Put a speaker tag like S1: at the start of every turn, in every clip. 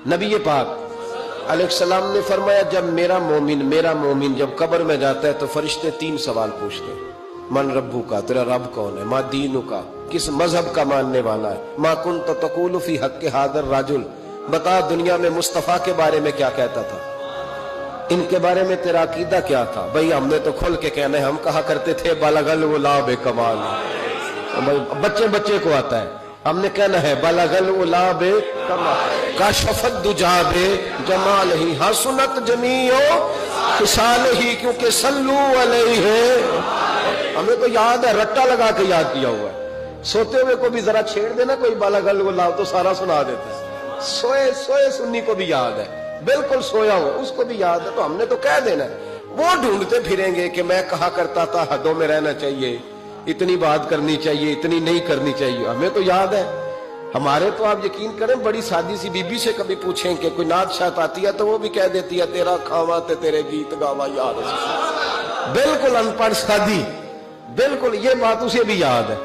S1: नबी पाक अलैहिस्सलाम ने फरमाया, जब मेरा मोमिन जब कब्र में जाता है तो फरिश्ते 3 सवाल पूछते हैं। मन रब्बू का, तेरा रब कौन है? मा दीनु का, किस मजहब का मानने वाला है? मा कुन्त तक़ूलु फी हक़्क़ि हाज़र रजुल, बता दुनिया में मुस्तफा के बारे में क्या कहता था, इनके बारे में तेरा अकीदा क्या था? भाई हमने तो खुल के कहना है, हम कहा करते थे बलगल गुलाब कमाल, बच्चे को आता है, हमने कहना है बलगल गुलाब कमाल काशफत दुजाब जमाल ही हसनत जमीओ खिसाल ही, क्योंकि सल्लू अलैहि, हमें तो याद है, रट्टा लगा के याद किया हुआ है। सोते हुए को भी जरा छेड़ देना कोई बलगल गुलाब तो सारा सुना देता है। सोए सुन्नी को भी याद है, बिल्कुल सोया हो उसको भी याद है, तो हमने तो कह देना है। वो ढूंढते फिरेंगे कि मैं कहा करता था हदों में रहना चाहिए, इतनी बात करनी चाहिए, इतनी नहीं करनी चाहिए, हमें तो याद है। हमारे तो आप यकीन करें, बड़ी सादी सी बीबी से कभी पूछें कि कोई नात शात आती है तो वो भी कह देती है तेरा खावा ते तेरे गीत गावा याद है। बिल्कुल अनपढ़ सादी, बिल्कुल ये बात उसे भी याद है।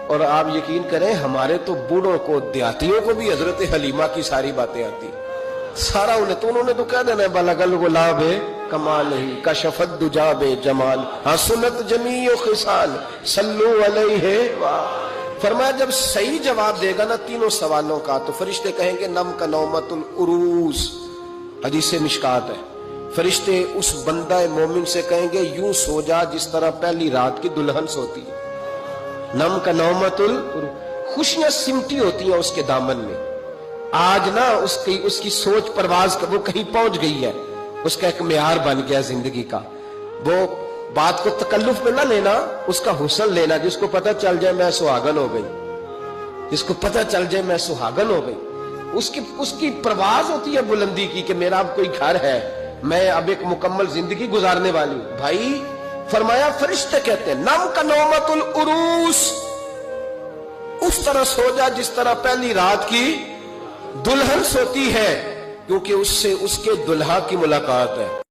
S1: और आप यकीन करें, हमारे तो बूढ़ों को, देहातियों को भी हजरत हलीमा की सारी बातें आती, सारा उन्होंने तो कह देना है बलगल गुलाब कमाल ही कशफत दुजाब जमाल हसनत जमीओ खिसाल सल्लू अलैहि। फरमाया जब सही जवाब देगा ना तीनों सवालों का तो फरिश्ते कहेंगे नम का नौमतुल उरूस, हदीस से मिशकात है। फरिश्ते उस बंदा मोमिन से कहेंगे यूं सो जा जिस तरह पहली रात की दुल्हन सोती है। नम का नौमतुल, खुशियां सिमटी होती हैं उसके दामन में। आज ना उसकी सोच परवाज वो कहीं पहुंच गई है, उसका एक मेयार बन गया जिंदगी का। वो बात को तकल्लुफ में ना लेना, उसका हुस्न लेना, जिसको पता चल जाए मैं सुहागन हो गई, जिसको पता चल जाए मैं सुहागन हो गई, उसकी परवाज होती है बुलंदी की कि मेरा अब कोई घर है, मैं अब एक मुकम्मल जिंदगी गुजारने वाली हूं। भाई फरमाया फरिश्ते कहते हैं नम का नौमतुल उरूस, उस तरह सो जा जिस तरह पहली रात की दुल्हन सोती है, क्योंकि उससे उसके दुल्हा की मुलाकात है।